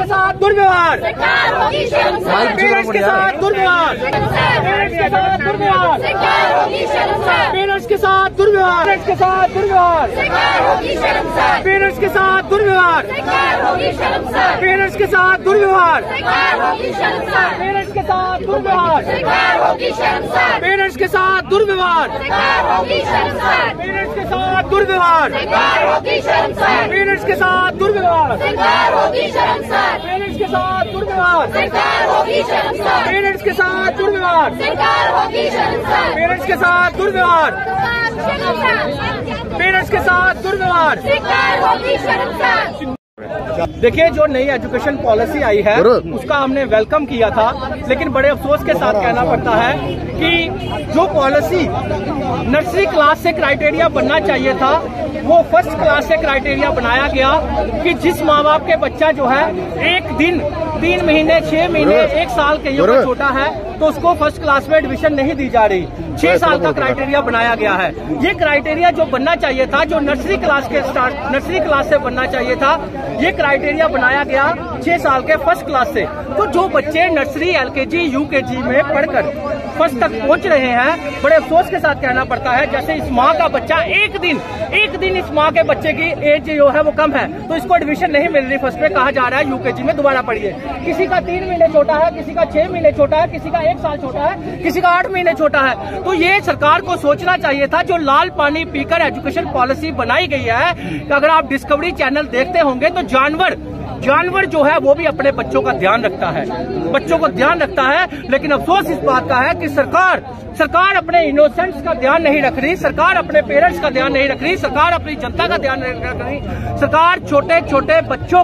के साथ दुर्व्यवहार, पेरेंट्स के साथ दुर्व्यवहार, पेरेंट्स के साथ दुर्व्यवहार, पेरेंट्स के साथ दुर्व्यवहार, पेरेंट्स के साथ दुर्व्यवहार, पेरेंट्स के साथ दुर्व्यवहार, पेरेंट्स के साथ दुर्व्यवहार, पेरेंट्स के साथ दुर्व्यवहार, पेरेंट्स के साथ दुर्व्यवहार, पेरेंट्स के साथ दुर्व्यवहार, पेरेंट्स के साथ दुर्व्यवहार, पेरेंट्स के साथ दुर्व्यवहार, पेरेंट्स के साथ दुर्व्यवहार, पेरेंट्स के साथ दुर्व्यवहार, पेरेंट्स के साथ दुर्व्यवहार। देखिए, जो नई एजुकेशन पॉलिसी आई है उसका हमने वेलकम किया था, लेकिन बड़े अफसोस के साथ कहना पड़ता है कि जो पॉलिसी नर्सरी क्लास से क्राइटेरिया बनना चाहिए था वो फर्स्ट क्लास से क्राइटेरिया बनाया गया कि जिस माँ बाप के बच्चा जो है एक दिन 3 महीने 6 महीने 1 साल के युवा छोटा है तो उसको फर्स्ट क्लास में एडमिशन नहीं दी जा रही। 6 साल का क्राइटेरिया बनाया गया है। ये क्राइटेरिया जो बनना चाहिए था, जो नर्सरी क्लास से बनना चाहिए था, ये क्राइटेरिया बनाया गया 6 साल के फर्स्ट क्लास से। तो जो बच्चे नर्सरी LKG UKG में पढ़कर फर्स्ट तक पहुंच रहे हैं, बड़े अफसोस के साथ कहना पड़ता है जैसे इस माँ का बच्चा एक दिन इस माँ के बच्चे की एज जो है वो कम है तो इसको एडमिशन नहीं मिल रही फर्स्ट में, कहा जा रहा है UKG में दोबारा पढ़िए। किसी का 3 महीने छोटा है, किसी का 6 महीने छोटा है, किसी का 1 साल छोटा है, किसी का 8 महीने छोटा है। तो ये सरकार को सोचना चाहिए था। जो लाल पानी पीकर एजुकेशन पॉलिसी बनाई गई है, अगर आप डिस्कवरी चैनल देखते होंगे तो जानवर जो है वो भी अपने बच्चों का ध्यान रखता है, लेकिन अफसोस इस बात का है कि सरकार अपने इनोसेंट्स का ध्यान नहीं रख रही, सरकार अपने पेरेंट्स का ध्यान नहीं रख रही, सरकार अपनी जनता का ध्यान नहीं रख रही। सरकार छोटे छोटे बच्चों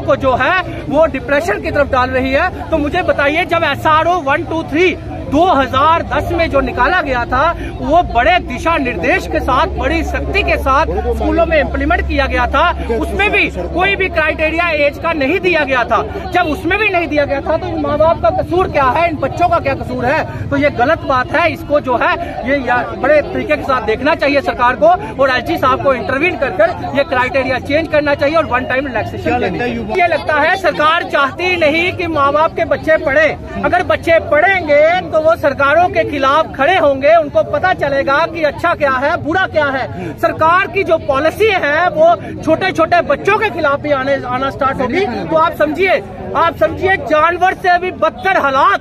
को जो है वो डिप्रेशन की तरफ डाल रही है। तो मुझे बताइए, जब SRO 123 2010 में जो निकाला गया था वो बड़े दिशा निर्देश के साथ, बड़ी सख्ती के साथ स्कूलों में इम्प्लीमेंट किया गया था, उसमें भी कोई भी क्राइटेरिया एज का नहीं दिया गया था। जब उसमें भी नहीं दिया गया था तो इन माँ बाप का कसूर क्या है, इन बच्चों का क्या कसूर है? तो ये गलत बात है। इसको जो है ये बड़े तरीके के साथ देखना चाहिए सरकार को, और LG साहब को इंटरवीन कर ये क्राइटेरिया चेंज करना चाहिए और 1 टाइम रिलैक्सेशन लेनी चाहिए। ये लगता है सरकार चाहती नहीं कि माँ बाप के बच्चे पढ़े। अगर बच्चे पढ़ेंगे तो वो सरकारों के खिलाफ खड़े होंगे, उनको पता चलेगा कि अच्छा क्या है बुरा क्या है। सरकार की जो पॉलिसी है वो छोटे छोटे बच्चों के खिलाफ भी आना स्टार्ट होगी। तो आप समझिए जानवर से भी बदतर हालात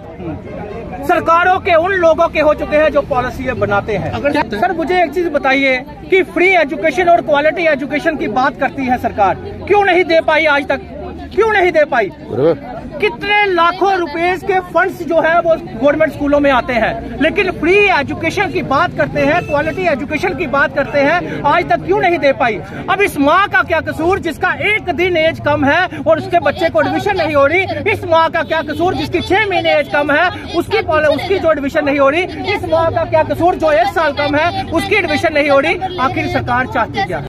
सरकारों के उन लोगों के हो चुके हैं जो पॉलिसी बनाते हैं। सर मुझे एक चीज बताइए कि फ्री एजुकेशन और क्वालिटी एजुकेशन की बात करती है सरकार, क्यों नहीं दे पाई आज तक? क्यों नहीं दे पाई? कितने लाखों रुपए के फंड्स जो है वो गवर्नमेंट स्कूलों में आते हैं, लेकिन फ्री एजुकेशन की बात करते हैं, क्वालिटी एजुकेशन की बात करते हैं, आज तक क्यों नहीं दे पाई? अब इस माँ का क्या कसूर जिसका 1 दिन एज कम है और उसके बच्चे को एडमिशन नहीं हो रही? इस माँ का क्या कसूर जिसकी 6 महीने एज कम है उसकी जो एडमिशन नहीं हो रही? इस माँ का क्या कसूर जो 1 साल कम है उसकी एडमिशन नहीं हो रही? आखिर सरकार चाहती क्या है?